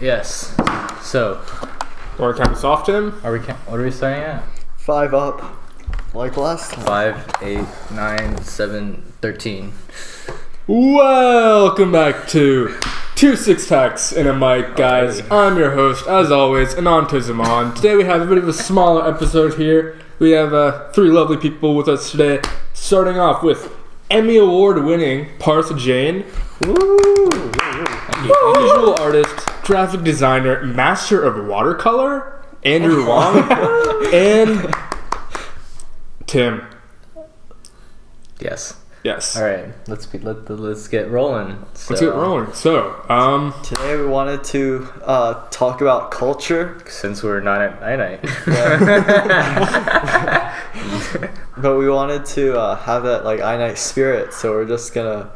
Yes. So, Want to count us off, Tim? what are we starting at? 5 up, like last time. 5, 8, 9, 7, 13. Welcome back to Two Six Packs and a Mic, guys. I'm your host, as always, Anant Zaman. Today we have a bit of a smaller episode here. We have 3 lovely people with us today. Starting off with Emmy Award-winning Partha Jain. Visual artist, graphic designer, master of watercolor, Andrew Wong, and Tim. Yes. Yes. All right. Let's get rolling. Let's get rolling. So, Today we wanted to talk about culture, Since we're not at night. but we wanted to have that like I-Night spirit. So we're just gonna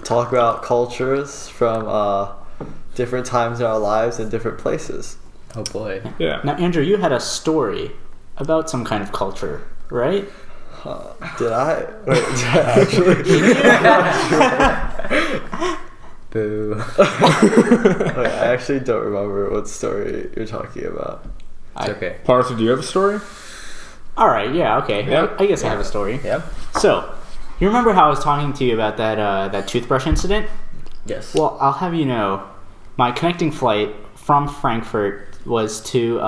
talk about cultures from different times in our lives and different places. Oh boy. yeah. Now, Andrew, you had a story about some kind of culture, right? Did I? Wait, did I actually? Boo. Wait, I actually don't remember what story you're talking about. It's okay. Partha, do you have a story? All right, yeah, okay. Yeah. I guess I have a story. Yep. So, you remember how I was talking to you about that toothbrush incident? Yes. Well, I'll have you know, my connecting flight from Frankfurt was to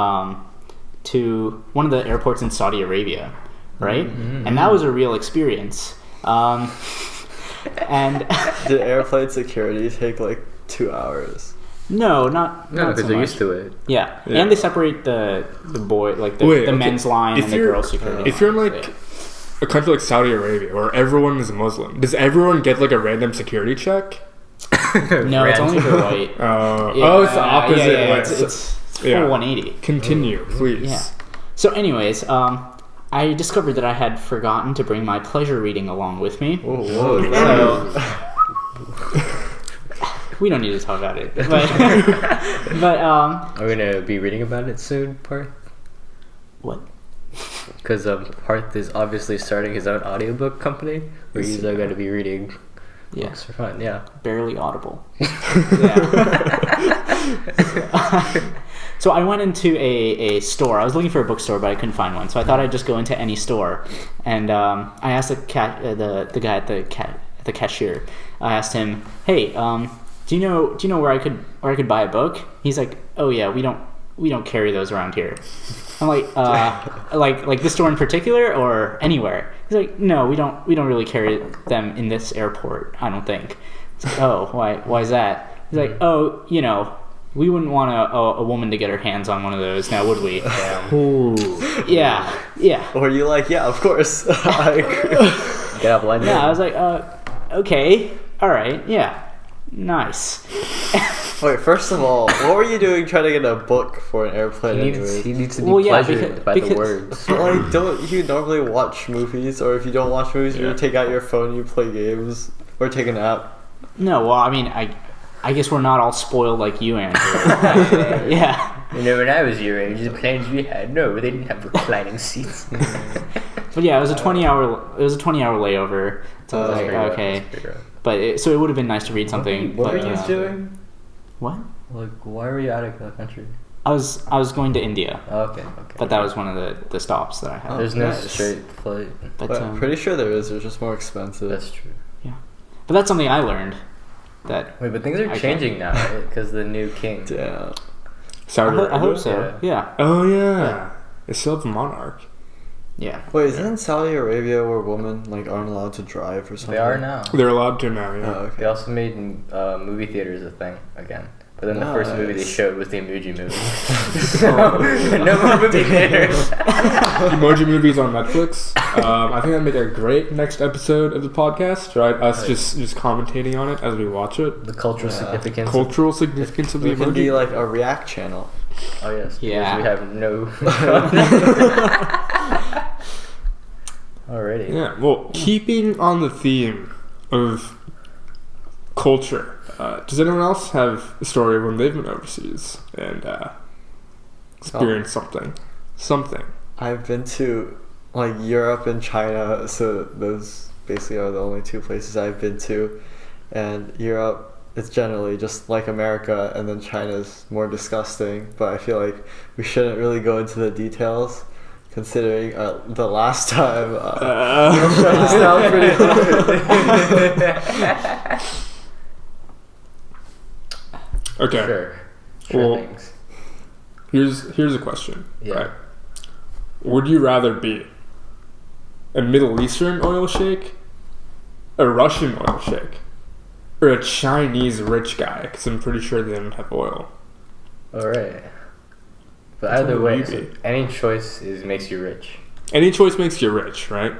one of the airports in Saudi Arabia, right? Mm-hmm. And that was a real experience. And Did airplane security take like 2 hours? no, not because so they're much. used to it. Yeah. Yeah. And they separate the boy, like the, Wait, the okay. men's line If and the you're- girls' security. If you're in line. like a country like Saudi Arabia where everyone is Muslim, does everyone get like a random security check? No, it's only for white. Oh, it's the opposite. Yeah, way. it's full Yeah. 180. Continue, please. Yeah. So, anyways, I discovered that I had forgotten to bring my pleasure reading along with me. Whoa. So, we don't need to talk about it. But Are we gonna be reading about it soon, Parth? what? Because Parth is obviously starting his own audiobook company where he's going to be reading Yeah, books for fun. Yeah. barely audible. So I went into a store. I was looking for a bookstore, but I couldn't find one. So I thought I'd just go into any store. And I asked the guy at the cashier. I asked him, "Hey, do you know where I could buy a book?" He's like, "Oh yeah, we don't carry those around here." I'm like, like this store in particular or anywhere? He's like, "No, we don't really carry them in this airport. I don't think." It's like, "Oh, why is that?" He's like, "Oh, we wouldn't want a woman to get her hands on one of those, now would we?" Ooh. Yeah. Or you like, yeah, of course. I agree. Get out blended. Yeah, I was like, okay, all right, yeah, nice. Wait, first of all, what were you doing trying to get a book for an airplane? He anyways? needs to be Well, yeah, pleasured by the because- words. But like, don't you normally watch movies? Or if you don't watch movies, Yeah. you take out your phone, you play games, or take a nap. No, well, I mean, I guess we're not all spoiled like you, Andrew. Yeah. When I was your age, the planes we had, no, they didn't have reclining seats. But yeah, it was a 20-hour layover. So I was like, okay. But so it would have been nice to read something. What but, were you doing? What? Like, why were you out of the country? I was going to India, Oh, okay. but that was one of the stops that I had. There's no nice. straight flight. But But I'm pretty sure there is. They're just more expensive. That's true. but that's something I learned. That Wait, but things are I changing now, right? Because the new king. Damn. Saudi I hope Arabia? so. Yeah. Oh yeah. They still have a monarch. Yeah. Wait, isn't Saudi Arabia where women like aren't allowed to drive or something? They are now. They're allowed to now. Yeah. Oh, okay. They also made movie theaters a thing again. But then the first movie they Nice. showed was the Emoji Movie. So, no more movie theaters. Emoji movies on Netflix. I think that'd make a great next episode of the podcast. Right, us Right. just commentating on it as we watch it. The cultural Yeah. significance. Cultural significance of the We can be emoji. like a React channel. Oh, yes. Because Yeah. we have no. Alrighty. Yeah. Well, keeping on the theme of culture, does anyone else have a story of when they've been overseas and experienced something? Something. I've been to like Europe and China, so those basically are the only 2 places I've been to. And Europe, it's generally just like America, and then China's more disgusting. But I feel like we shouldn't really go into the details, considering the last time shut us down pretty hard. Okay. Sure. Well, Things. Here's a question. Yeah. Right. Would you rather be a Middle Eastern oil sheik, a Russian oil sheik, or a Chinese rich guy? Because I'm pretty sure they don't have oil. All right. But Which either one way, would you be? any choice makes you rich. Any choice makes you rich, right?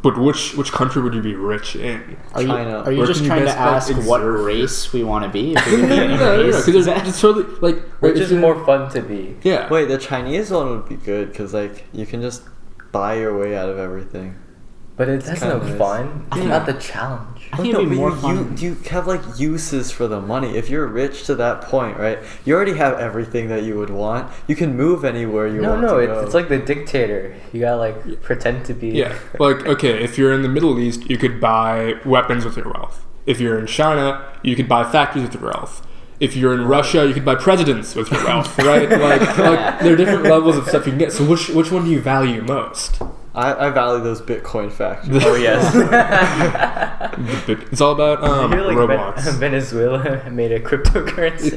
But which country would you be rich in? China. Are you Where just can you trying to best, like, ask what exert race we want to be? If we could be No, any no, race? because it's totally like Which if is you're- more fun to be. Yeah. Wait, the Chinese one would be good because like you can just buy your way out of everything. But that's no kinda nice. fun. It's think- not the challenge. I think it'd be more you fun. you have like uses for the money. If you're rich to that point, right? You already have everything that you would want. You can move anywhere you want to go. It's like the dictator. You gotta like pretend to be. Yeah. Like, okay, if you're in the Middle East, you could buy weapons with your wealth. If you're in China, you could buy factories with your wealth. If you're in Russia, you could buy presidents with your wealth, right? Like there are different levels of stuff you can get. So which one do you value most? I value those Bitcoin factories. Oh yes. It's all about You hear, like, Roblox. Venezuela made a cryptocurrency.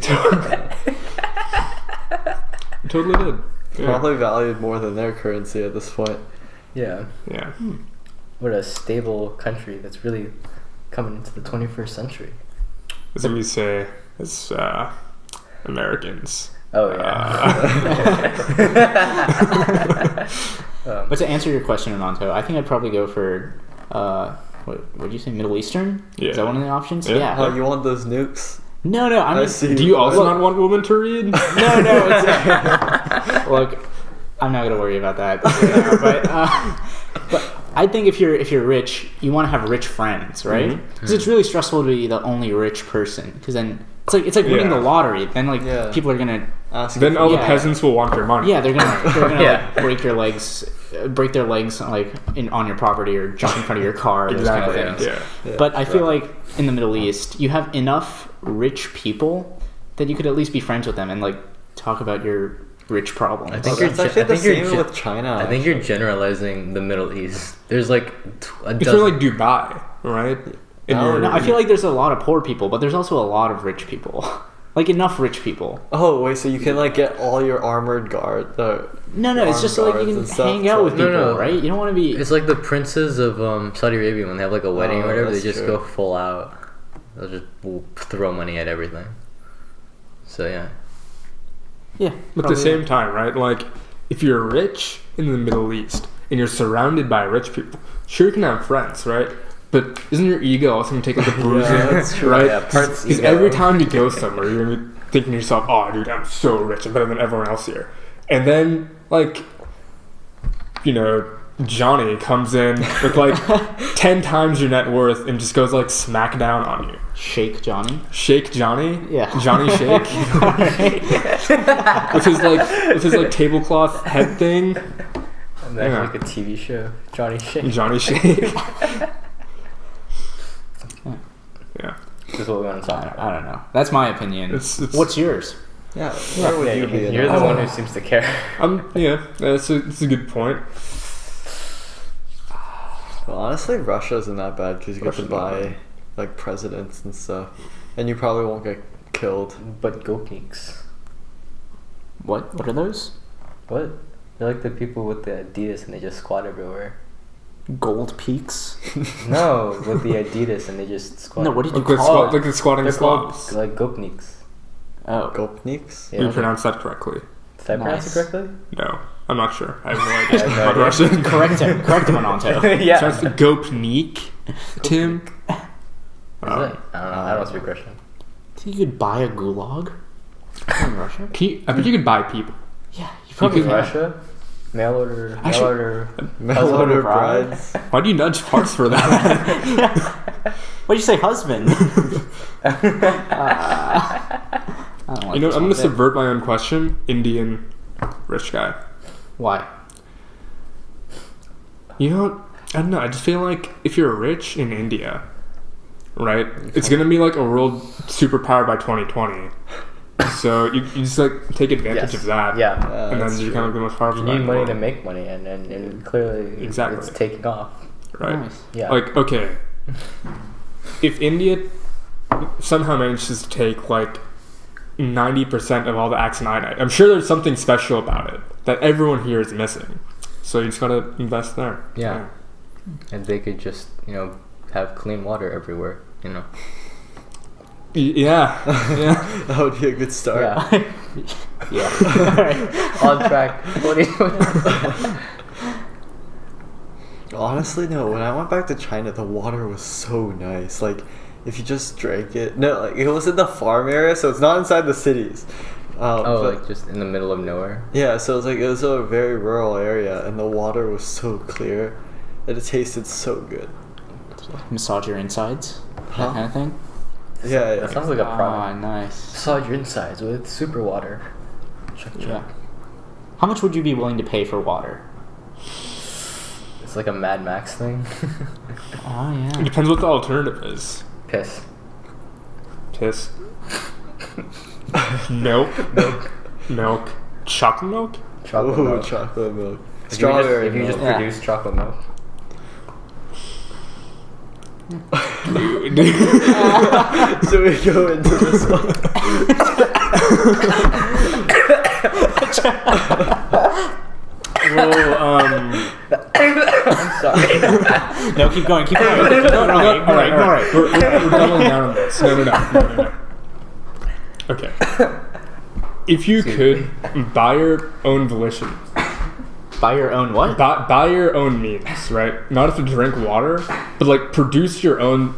It totally did. Yeah. Probably valued more than their currency at this point. Yeah. Yeah. What a stable country that's really coming into the 21st century. That's what we say as Americans. Oh yeah. But to answer your question, Ananto, I think I'd probably go for what would you say, Middle Eastern? Yeah. Is that one of the options? Yeah. Yeah. Oh, you want those nukes? No, I I mean, see. Do you also Look, not want women to read? no. It's, look, I'm not gonna worry about that. But I think if you're rich, you want to have rich friends, right? Because it's really stressful to be the only rich person. Because then it's like winning Yeah. the lottery. Then like Yeah. people are gonna Then all the Yeah. peasants will want your money. they're gonna Yeah. like, break their legs like on your property or jump in front of your car. Those kind of Exactly. things. Yeah. But I feel like in the Middle East, you have enough rich people that you could at least be friends with them and like talk about your rich problems. I think Oh, you're that's actually I think the you're same with China. I think you're generalizing the Middle East. There's like a It's dozen. sort of like Dubai, right? And No, you're- No, I feel like there's a lot of poor people, but there's also a lot of rich people. Like enough rich people. Oh wait, so you can like get all your armored guard. No, it's just so like you guards can and stuff hang out to- with people, No. right? You don't want to be. It's like the princes of Saudi Arabia when they have like a wedding Oh, or whatever. They that's just true. go full out. They'll just throw money at everything. So yeah. Yeah, But at the same time, right? Like, if you're rich in the Middle East and you're surrounded by rich people, sure you can have friends, right? But isn't your ego also going to take like a bruising, that's true. right? Yeah, parts Because ego. every time you go somewhere, you're going to be thinking to yourself, "Oh, dude, I'm so rich. I'm better than everyone else here." And then, like, you know, Johnny comes in with like 10 times your net worth and just goes like smack down on you. Shake Johnny. Shake Johnny, Yeah. Johnny Shake, with his like tablecloth head thing, And then Yeah. like a TV show, Johnny Shake. Johnny Shake. Yeah, This is what we want to talk about. I don't know. That's my opinion. It's- What's yours? Yeah, where would you be? in You're that? the one who seems to care. it's a good point. Well, honestly, Russia isn't that bad because you get to Russia's not buy bad. like presidents and stuff, and you probably won't get killed. But Gopniks. What are those? What? They're like the people with the Adidas and they just squat everywhere. Gold Peaks? No, with the Adidas and they just squat. No, what did you Like the, call it? like the squatting They're called Slavs. like Gopniks. Oh, Gopniks? Yeah. You pronounced that correctly. Did I pronounce it Nice. correctly? No, I'm not sure. I have no I idea. have no Not idea. Russian. correct him, Ananto. Yeah. Sounds like Gopnik, Tim. Is it? I don't know. I don't speak Russian. Think you could buy a gulag in Russia? I bet you could buy people. Yeah, you probably could- can. Russia? Mail order. Mail Actually- order. Mail order bride? brides. Why do you nudge parts for that? Why'd you say husband? I don't like You know, this I'm one gonna bit. subvert my own question. Indian rich guy. Why? You know what? I don't know. I just feel like if you're rich in India, right? It's gonna be like a world superpower by 2020. So you just like take advantage of that. Yeah. And then you become like the most powerful. You guy in need the money to world. make money, and clearly Exactly. it's taking off. Right. Nice. Yeah. Like, okay, if India somehow manages to take like 90% of all the actinidite, I'm sure there's something special about it that everyone here is missing. So you just gotta invest there. Yeah. And they could just, have clean water everywhere, Yeah. Yeah. That would be a good start. Yeah. Yeah. Alright. On track. 2020. Honestly, no. When I went back to China, the water was so nice. Like, if you just drank it, no, like it was in the farm area, so it's not inside the cities. Oh, but- like just in the middle of nowhere. yeah. So it was a very rural area, and the water was so clear, and it tasted so good. Massage your insides. Huh? That kind of thing. Yeah, That sounds like a Ah, product. nice. Massage your insides with super water. Check. Yeah. How much would you be willing to pay for water? It's like a Mad Max thing. Oh It yeah. depends what the alternative is. Piss. Piss. Milk. Milk. Chocolate milk? Chocolate Ooh, milk. chocolate milk. If Strawberry If you just milk. Yeah. produce chocolate milk. So we go into this one. Well, I'm sorry. No, keep going. Keep going. No, no, all ignore it. Ignore it. We're doubling down on this. No. Okay. If you could, by your own volition, By your own what? by your own means, right? Not have to drink water, but like produce your own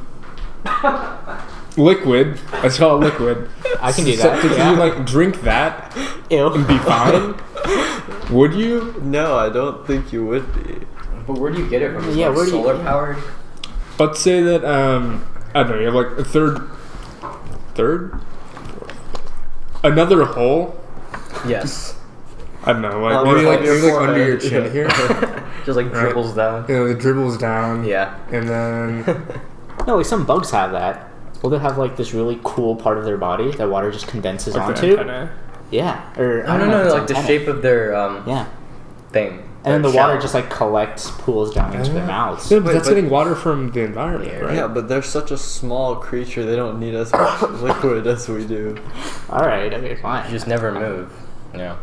liquid. Let's call it liquid. I can do So that. could Yeah. you like drink that Ew. and be fine? Would you? No, I don't think you would be. But where do you get it from? Is Yeah, it where do you- solar powered? Let's say that I don't know. You have like a third, another hole. Yes. I don't know, like On maybe your like under your forehead, chin yeah. here. Just like Right. dribbles down. You know, it dribbles down. Yeah. And then No, like some bugs have that. Well, they have like this really cool part of their body that water just condenses like the onto. antennae. Yeah. Or I don't if know, it's like the antennae. shape of their Yeah. thing. And then the Their water shell. just like collects, pools down into their mouths. Yeah, but Wait, that's but- getting water from the environment, Yeah. right? Yeah, but they're such a small creature, they don't need as much liquid as we do. All right. Okay. Fine. You just never move. Yeah.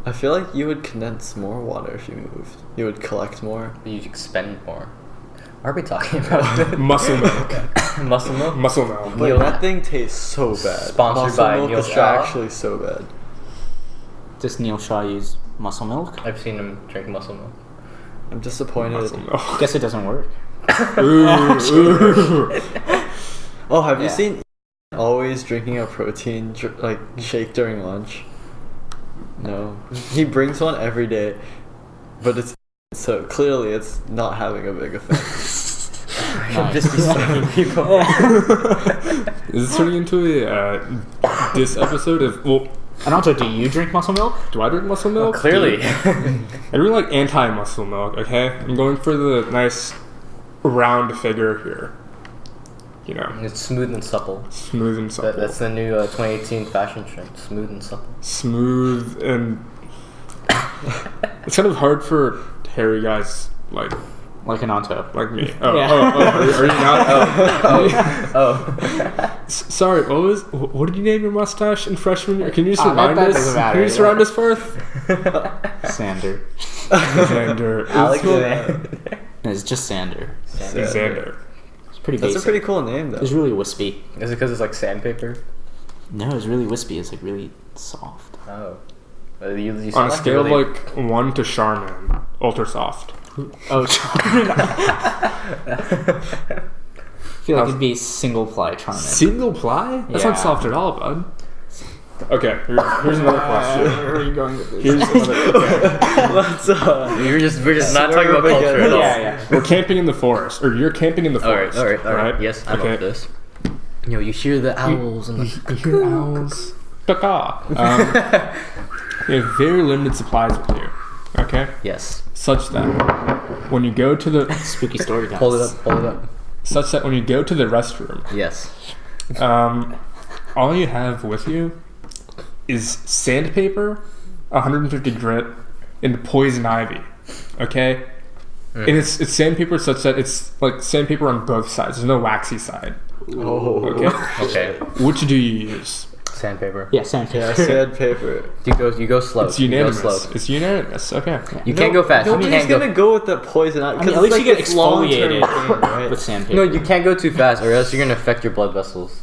I feel like you would condense more water if you moved. You would collect more. But you expend more. Are we talking about Muscle milk. muscle milk? Muscle milk. But Neil- that thing tastes so bad. Sponsored Muscle by milk Neil is Shaw. actually so bad. Does Neil Shaw use muscle milk? I've seen him drink muscle milk. I'm disappointed. Muscle milk. Guess it doesn't work. Ooh, ooh. Oh, have you Yeah. seen always drinking a protein shake during lunch? No. He brings one every day, but it's so clearly it's not having a big effect. He'll just be stalking people. Is this turning into a this episode of And also, do you drink muscle milk? do I drink muscle milk? Clearly. Dude, I really like anti-muscle milk. Okay, I'm going for the nice round figure here. You know, It's smooth and supple. smooth and supple. That's the new 2018 fashion trend. Smooth and supple. Smooth and it's kind of hard for hairy guys like Like an Anto. like me. Oh, Yeah. are you not? Oh. Sorry, what did you name your mustache in freshman year? Can you just That remind us? doesn't matter, Can you just yeah. remind us, Firth? Sander. Xander. Alexander. No, it's just Sander. Xander. It's pretty That's basic. a pretty cool name, though. It's really wispy. Is it because it's like sandpaper? No, it's really wispy. It's like really soft. Oh. You On sound a like scale really- of like 1 to Charmin, ultra soft. Oh, I feel like it'd be single ply Charmin. Single ply? That's Yeah. not soft at all, bud. Okay, here's another question. Where are you going with this? Here's another. Let's, We're just not talking about Swerve culture again. at all. Yeah, yeah. We're camping in the forest, or you're camping in the Alright, forest. alright. Yes, I'm okay. up for this. You hear the owls and the You hear owls. Caca. You have very limited supplies with you. Okay? yes. Such that when you go to the Spooky story time. Hold it up. such that when you go to the restroom, Yes. all you have with you is sandpaper, 150 grit, and poison ivy. Okay? And it's sandpaper such that it's like sandpaper on both sides. There's no waxy side. Oh. Okay? Okay. Which do you use? Sandpaper. Yeah, sandpaper. Yeah, sandpaper. You go slow. It's You go unanimous. slow. It's unanimous. Okay. You can't go fast. You Nobody's can't gonna go with the poison ivy. I mean, at least you get exfoliated with sandpaper. No, you can't go too fast, or else you're gonna affect your blood vessels.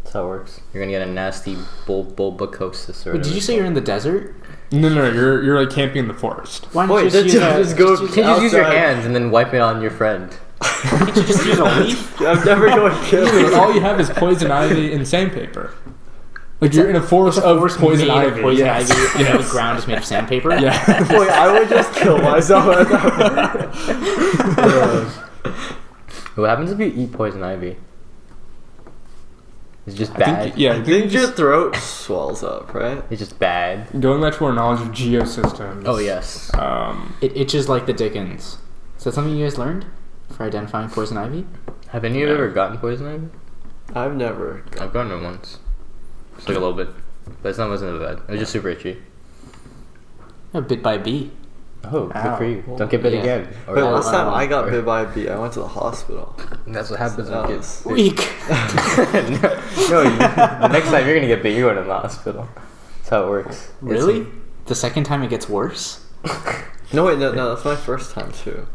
That's how it works. You're gonna get a nasty bulbacosis or. Wait, did you say you're in the desert? No, you're like camping in the forest. Why don't Wait, you just use a, just go- use You can just use your outside? hands and then wipe it on your friend. can't you just use a leaf? I'm never going to kill Like, you. all you have is poison ivy and sandpaper. Like you're in a forest of poison made of ivy. poison yes. ivy, and Yes. the ground is made of sandpaper. Yeah. Wait, I would just kill myself at that point. What happens if you eat poison ivy? It's just I bad. think, yeah, I think your throat swells up, right? It's just bad. going back to our knowledge of geosystems. Oh yes. It itches like the Dickens. Is that something you guys learned for identifying poison ivy? Have any of you ever gotten poison ivy? I've never. I've gotten it once. Just like a little bit, but it wasn't bad. It was just super itchy. Oh, bit by a bee. Oh, good Ow. for you. Don't get bit Yeah. again. Or Wait, last time I got or- bit by a bee, I went to the hospital. That's what happens That when was- kids. Weak. No, the next time you're gonna get bit, you're going to the hospital. That's how it works. Really? The second time it gets worse? No, wait, no, that's my first time too.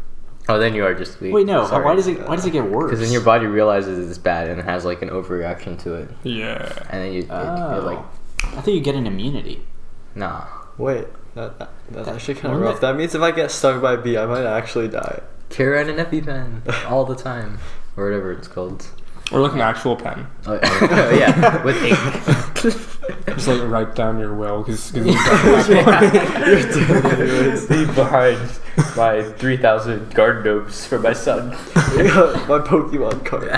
Oh, then you are just weak. Wait, no. Sorry. Why does it get worse? Because then your body realizes it's bad and it has like an overreaction to it, Yeah. and then you're like, I thought you get an immunity. nah. Wait, that's actually kind of wouldn't rough. it- That means if I get stung by a bee, I might actually die. Curare and an EpiPen all the time, or whatever it's called. Or like an actual pen. Oh, yeah, with ink. Just like write down your will because Leave behind my 3,000 garden gnomes for my son. My Pokemon card.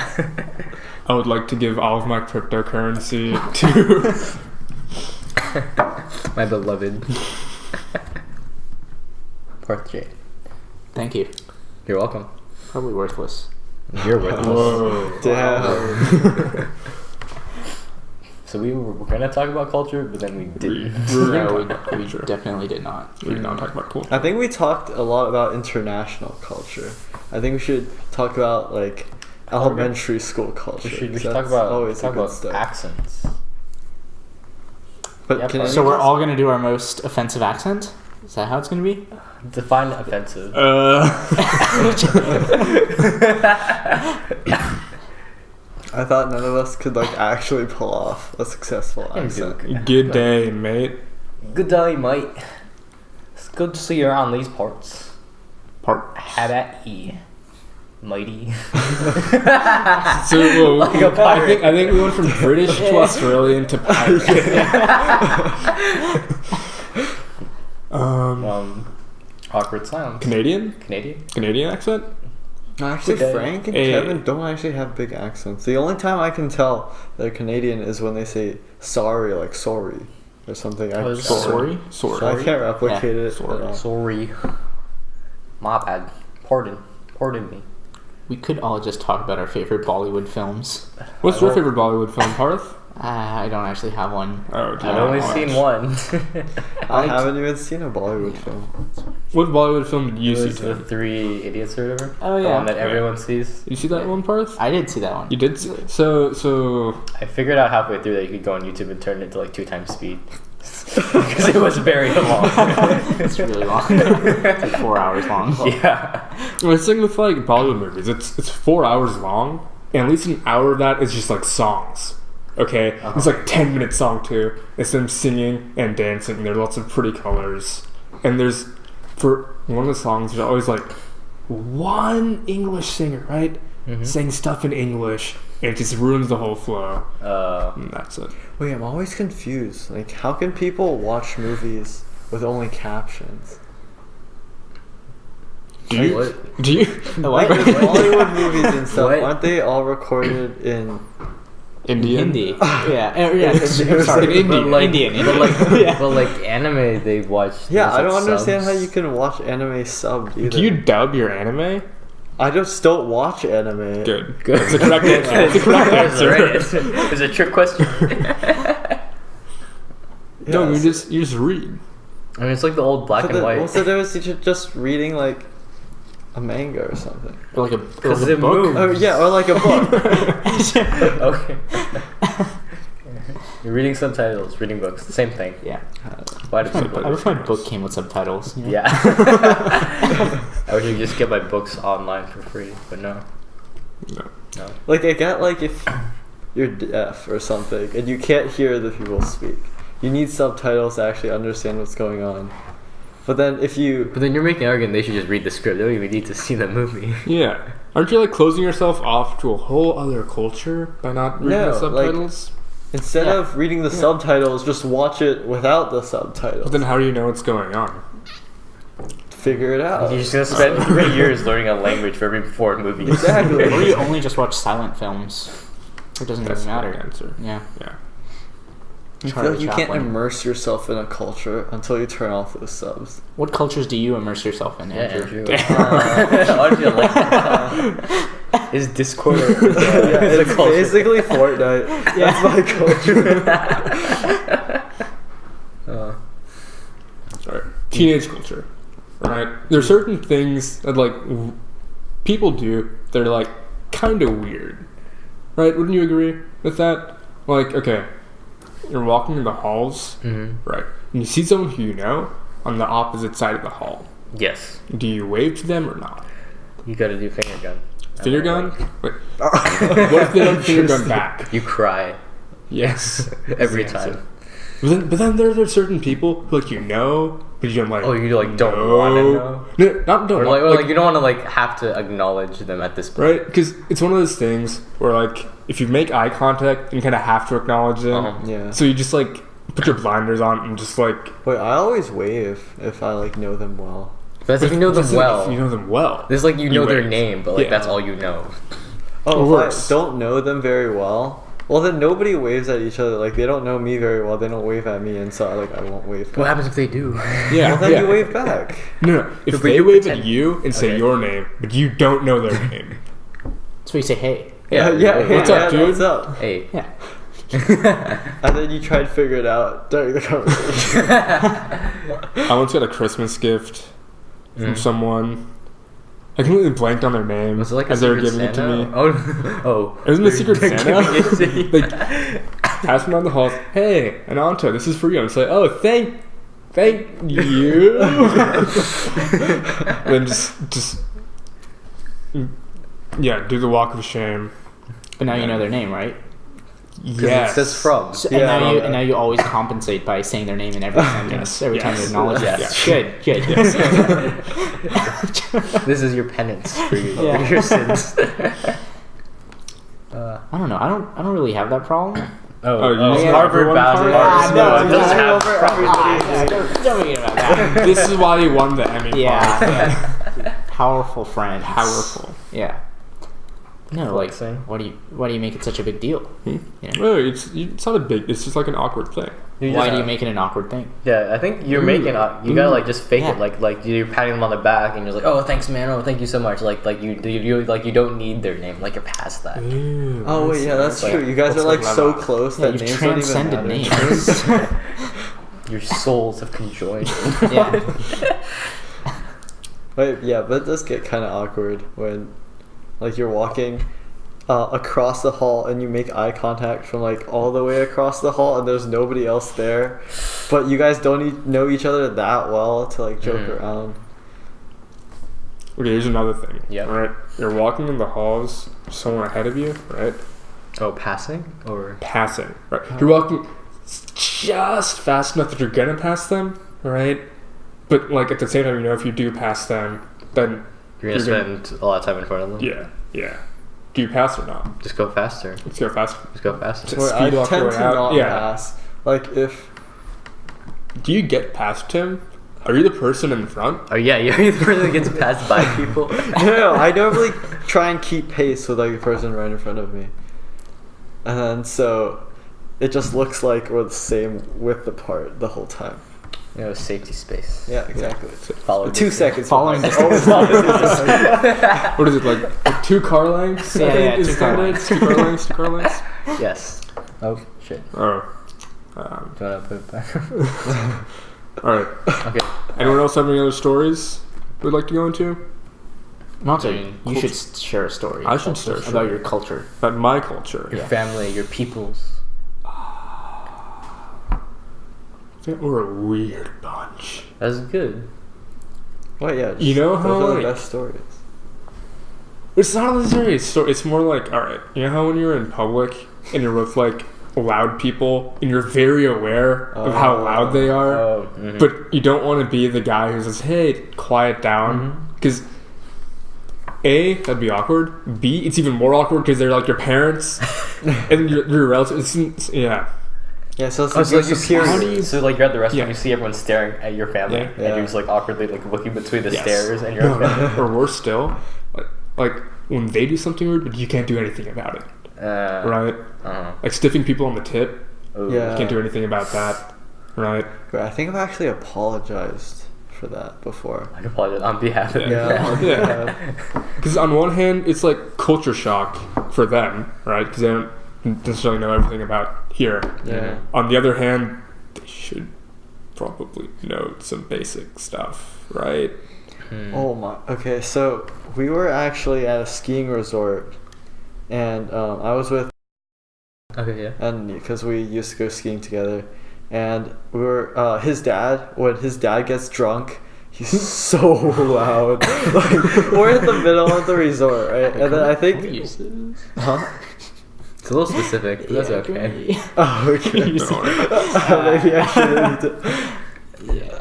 I would like to give all of my cryptocurrency to. My beloved. Parth J. Thank you. You're welcome. Probably worthless. You're worthless. Whoa. Damn. So we were gonna talk about culture, but then we didn't. We're No, gonna we talk about culture. definitely did not. We did not talk about cool. I think we talked a lot about international culture. I think we should talk about like elementary school culture. We should 'cause talk that's about always a good start. accents. But Yeah, can but- you So we're just- all gonna do our most offensive accent? Is that how it's gonna be? Define offensive. I thought none of us could like actually pull off a successful can do accent. it. Good day, mate. Good day, mate. It's good to see you around these parts. How about ye, matey? So whoa, Like a pirate. I think we went from British to Australian to pirate. Awkward silence. Canadian Canadian? accent. Actually, Good day. Frank and Hey. Kevin don't actually have big accents. The only time I can tell they're Canadian is when they say sorry, like sorry, or something. Oh, is it Sorry? Sorry. I can't replicate it. Sorry. at all. Sorry. My bad. Pardon me. We could all just talk about our favorite Bollywood films. What's your favorite Bollywood film, Parth? I don't actually have one. Oh, do you I've not only watch? seen one. I haven't even seen a Bollywood film. What Bollywood film did you It see? was the Tim? Three Idiots or whatever. Oh, The yeah. one that everyone sees. You see that one, Parth? I did see that one. You did. So I figured out halfway through that you could go on YouTube and turn it to like 2 times speed. Because it was very long. It's really long. It's like 4 hours long. Yeah. well, it's thing with like Bollywood movies. It's 4 hours long, and at least an hour of that is just like songs. Okay, it's like 10-minute song too. It's them singing and dancing. There's lots of pretty colors, and there's for one of the songs. There's always like one English singer, right? Saying stuff in English, and it just ruins the whole flow. And that's it. Wait, I'm always confused. Like, how can people watch movies with only captions? Do you? What? Do you? Like, with Bollywood movies and stuff, What? aren't they all recorded in? Indian? Hindi. Yeah. Sorry. In Indian. But like, Indian. But like, Yeah. but like anime, they watch. Yeah, there's, I don't like, understand subs. how you can watch anime subbed either. Do you dub your anime? I just don't watch anime. Good. Good. That's the correct answer. That's the correct That's the right answer. answer. It's a trick question. No, Yes. you just read. I mean, it's like the old black and white. What's the difference between just reading like a manga or something? Or like a, Because or like it a book. moves. Oh yeah, or like a book. Okay. You're reading subtitles, reading books, the same thing. Yeah. Why do I people? wish my book came with subtitles. You know? Yeah. I wish you could just get my books online for free, but no. No. No. Like I get like if you're deaf or something and you can't hear the people speak, you need subtitles to actually understand what's going on. But then if you But then you're making an argument they should just read the script. They don't even need to see the movie. Yeah. Aren't you like closing yourself off to a whole other culture by not reading No, the subtitles? instead Yeah. of reading the subtitles, just watch it without the subtitles. But then how do you know what's going on? Figure it out. You're just gonna spend 3 years learning a language for every 4 movies. Exactly. Or you only just watch silent films. It doesn't That's even the matter. right answer. Yeah. Yeah. I feel Charlie like you can't Chaplin. immerse yourself in a culture until you turn off those subs. What cultures do you immerse yourself in, Yeah, Andrew? Andrew. Aren't you like that? Is Discord a, Yeah, is a it's culture? basically Fortnite. That's my culture. Alright. Teenage culture. Right? There's certain things that like people do that are like kind of weird. Right? Wouldn't you agree with that? Like, okay, you're walking in the halls, right? And you see someone who you know on the opposite side of the hall. Yes. Do you wave to them or not? You gotta do finger gun. Finger gun? Wait, what if they don't finger gun back? You cry Yes. every That's the time. answer. But then there are certain people who like you know, but you don't like. Oh, you like don't wanna know? No, not don't Or want. like you don't want to like have to acknowledge them at this point. Right? Because it's one of those things where like if you make eye contact, you kind of have to acknowledge them. Uh-huh. Yeah. So you just like put your blinders on and just like. Wait, I always wave if I like know them well. But that's if you know them That's well. If you know them well. This is like you know their wave. name, but like Yeah. that's all you know. Oh, Or if worse. I don't know them very well, well then nobody waves at each other. Like they don't know me very well, they don't wave at me, and so I won't wave back. What happens if they do? Yeah. Well then yeah. you wave back. No. If But they you wave pretend- at you and say Okay. your name, but you don't know their name. So you say, hey. Yeah, Yeah. hey, What's up, man, dude? What's up? Hey. Yeah. And then you try to figure it out during the conversation. I once got a Christmas gift from someone. I completely blanked on their name Was it like a as they were Secret giving Santa? it to me. Oh, oh. It wasn't a Secret Santa. Giving Like, passed me down the hall. Hey, Ananta, this is for you. I'm just like, oh, thank you. Then yeah, do the walk of shame. But now you know their name, right? Yes. It says from. So, Yeah. and now you always compensate by saying their name in every sentence. Every time you Yes. acknowledge it. Yes. Good. This is your penance for Yeah. your sins. I don't know. I don't really have that problem. Oh, you just Harvard everyone bound. part? Ah, no, it doesn't have problems. Don't make it about that. This is why you won the Emmy. Yeah. Powerful friends. Powerful. Yeah. No, like, Flexing. why do you make it such a big deal? You know? No, it's not a big. It's just like an awkward thing. Why do you make it an awkward thing? Yeah, I think you're making you gotta like just fake Yeah. it, like you're patting them on the back and you're like, oh thanks man, oh thank you so much, like you don't need their name, like you're past that. Ew, Oh wait, yeah, that's Like, true. You guys are like what's so the close Yeah, that you've names don't even transcended matter. names. Your souls have conjoined. Yeah. Wait, yeah, but it does get kind of awkward when, like, you're walking across the hall and you make eye contact from like all the way across the hall and there's nobody else there, but you guys don't know each other that well to like joke around. Okay, here's another thing. Yeah. Right. You're walking in the halls, someone ahead of you, right? Oh, passing or Passing. Right. You're walking just fast enough that you're gonna pass them, right? But like at the same time, you know, if you do pass them, then you're gonna spend a lot of time in front of them. yeah. Do you pass or not? Just go faster. Let's go fast. Just go faster. Just- Wait, I speed walk your tend way to out. not Yeah. pass. Like if Do you get past him? Are you the person in front? Oh yeah, you're the person that gets passed by people. no, I normally try and keep pace with like the person right in front of me, and then so it just looks like we're the same width apart the whole time. You know, safety space. Yeah, exactly. Follow 2 distance. seconds. Following behind. distance. What is it, like 2 car lengths? Yeah, I think yeah, is 2 car standard? lengths. 2 car lengths, 2 car lengths? Yes. Oh shit. Oh. Do you wanna put it back? Alright. Okay. Anyone else have any other stories we'd like to go into? Malta, you should share a story. I should share a about story. your culture. About my culture. Your family, your peoples. We're a weird bunch. That's good. Well, yeah. You know those how, are the like- best stories. It's not necessarily a story. It's more like, alright, you know how when you're in public and you're with like loud people and you're very aware of how loud they are, Oh. Mhm. but you don't want to be the guy who says, hey, quiet down. Because A, that'd be awkward. B, it's even more awkward because they're like your parents and your relatives. Yeah. Yeah, so it's Oh, like so your like you superior. how do you- so like you're at the restaurant, Yeah. you see everyone staring at your family, Yeah. and Yeah. you're just like awkwardly like looking between the Yes. stairs, and you're No, like, or worse still, like when they do something weird, but you can't do anything about it, right? Like stiffing people on the tip, Yeah. you can't do anything about that, right? But I think I've actually apologized for that before. I apologize on behalf of Yeah. your family. Yeah. Because on one hand, it's like culture shock for them, right? Because they don't necessarily know everything about here. Yeah. On the other hand, they should probably know some basic stuff, right? Oh my. Okay, so we were actually at a skiing resort, and I was with, Okay, yeah. and because we used to go skiing together, and we were his dad. When his dad gets drunk, he's so loud. Like we're in the middle of the resort, right? And then I think, huh? It's a little specific, but that's okay. Oh, okay. Maybe I shouldn't. Yeah.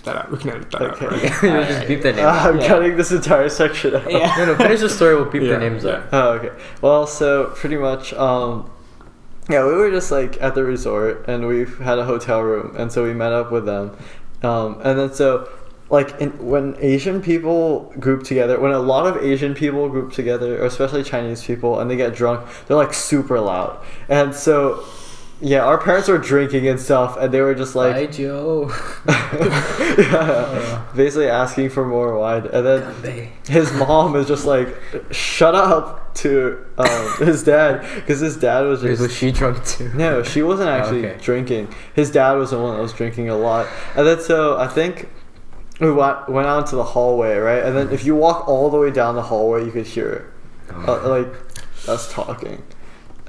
That out. We can edit that Okay. out, right? You'll just beep their names. I'm Yeah. cutting this entire section out. Yeah. No, finish the story. We'll beep Yeah, their names yeah. up. Oh, okay. Well, so pretty much, yeah, we were just like at the resort, and we had a hotel room, and so we met up with them, and then so, like, when Asian people group together, when a lot of Asian people group together, or especially Chinese people, and they get drunk, they're like super loud, and so. Yeah, our parents were drinking and stuff, and they were just like, Hi, Joe. yeah, basically asking for more wine. And then his mom is just like, shut up to his dad, because his dad was just. Was she drunk too? No, she wasn't actually okay. drinking. His dad was the one that was drinking a lot. And then so I think we went out into the hallway, right? And then if you walk all the way down the hallway, you could hear like us talking.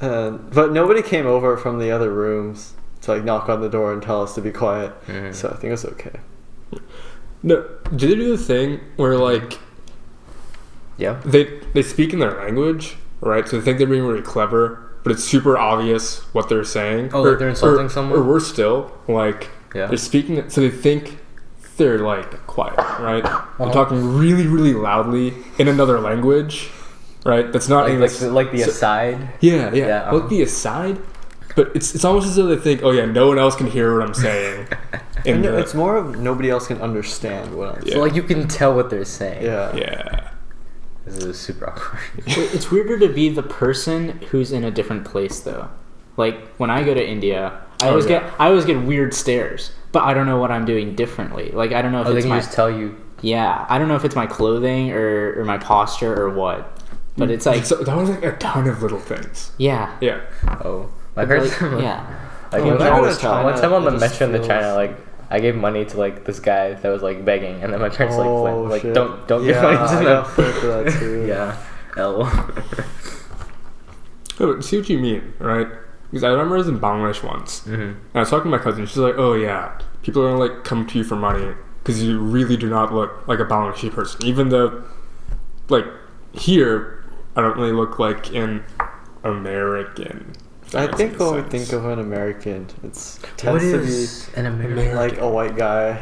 But nobody came over from the other rooms to like knock on the door and tell us to be quiet. So I think it was okay. No, do they do the thing where like Yeah. they speak in their language, right? So they think they're being really clever, but it's super obvious what they're saying. Oh, like they're insulting someone? Or worse still, like Yeah. they're speaking, so they think they're like quiet, right? They're talking really, really loudly in another language, right? That's not English. Like the aside. Yeah, yeah. Yeah, Like the aside, but it's almost as though they think, oh yeah, no one else can hear what I'm saying. And it's more of nobody else can understand what I'm saying. So like you can tell what they're saying. Yeah. Yeah. This is super awkward. It's weirder to be the person who's in a different place though. Like when I go to India, I always get weird stares, but I don't know what I'm doing differently. Like I don't know if They it's can my just tell you. yeah, I don't know if it's my clothing or my posture or what. But it's like So that was like a ton of little things. yeah. Yeah. Oh, my parents. Like, yeah. Like, Oh, one when I time- go to China, one time on the it just metro in the feels- China, like I gave money to like this guy that was like begging, and then my parents like shit. don't give Yeah, money to I them. got flamed for that too. Yeah. L. Oh, see what you mean, right? Because I remember I was in Bangladesh once, and I was talking to my cousin. She's like, "Oh yeah, people are gonna like come to you for money because you really do not look like a Bangladeshi person, even though, like, here I don't really look like an American." if I that think makes when we sense. think of an American, it's What tends to be is an American? like a white guy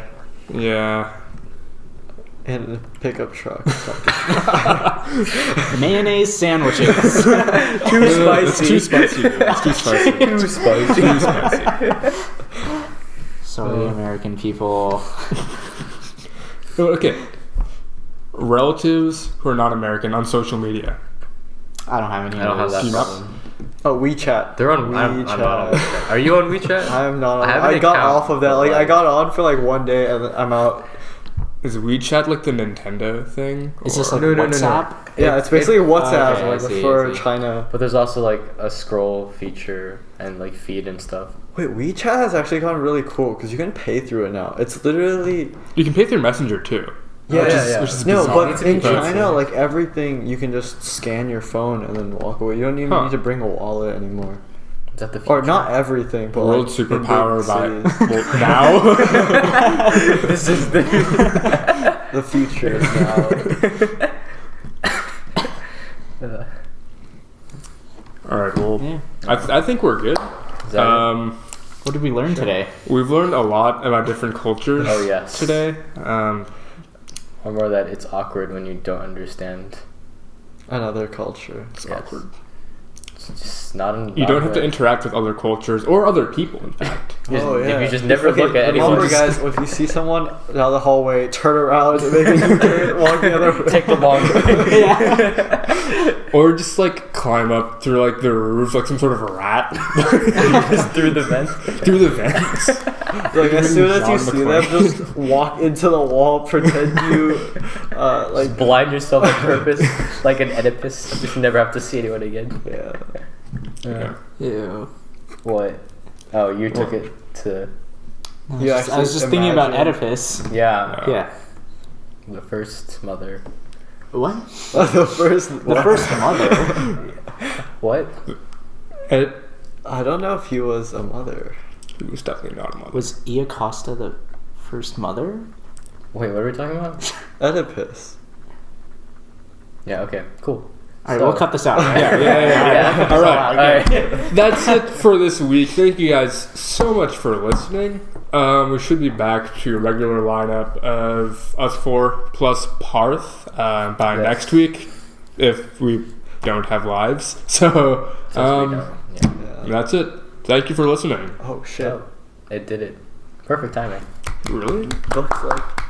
Yeah. in a pickup truck. Mayonnaise sandwiches. Too It's spicy. too spicy. Dude. It's too spicy. Too spicy. Too spicy. Sorry, American people. Oh, okay. Relatives who are not American on social media. I don't have any. I don't have of those. that Do you not- problem. Oh, WeChat. They're on. I'm not on WeChat. Are you on WeChat? I'm not on. I have an I got account, off of that. but, Like, I like- got on for like one day and then I'm out. Is WeChat like the Nintendo thing? Is this Or- like No, no, no, no. WhatsApp? Yeah, it's basically WhatsApp okay, I like, see, for I see. China. But there's also like a scroll feature and like feed and stuff. Wait, WeChat has actually gotten really cool because you can pay through it now. It's literally You can pay through Messenger too. Yeah, which is, yeah. Which is no, bizarre. but in But- China, like everything, you can just scan your phone and then walk away. You don't even Huh. need to bring a wallet anymore. Is that the future? Or not everything, but World like, in superpower big by cities. well, now. This is the. The future is now. All right. Well, Yeah. I think we're good. Is that it? What did we learn today? We've learned a lot about different cultures. Oh, yes. Today. Or more that it's awkward when you don't understand. Another culture. It's Yes. awkward. It's just not. You don't have to interact with other cultures or other people. In fact. If you just never look at anyone, Remember, guys, if you see someone down the hallway, turn around and make a U-turn, walk the other way. take the long way. Yeah. Or just like climb up through like the roof like some sort of a rat. Just through the vent. Through the vents. Like as soon as you John see them, McClane. just walk into the wall, pretend you, like Blind yourself on purpose, like an Oedipus. Just never have to see anyone again. yeah. Yeah. Ew. What? Oh, you took it to. I was You just, I was actually just thinking about imagine- Oedipus. Yeah. Yeah. The first mother. What? The first. The first mother. What? It I don't know if he was a mother. was definitely not a mother. Was Iacosta the first mother? Wait, what are we talking about? Oedipus. Yeah. Okay. Cool. All right, we'll cut this out. Right? Yeah. All right. Alright. That's it for this week. Thank you guys so much for listening. We should be back to a regular lineup of us four plus Parth by Yes. next week if we don't have lives. So Since we don't, yeah. Yeah. that's it. Thank you for listening. Oh shit. Oh, it did it. Perfect timing. Really? Looks like.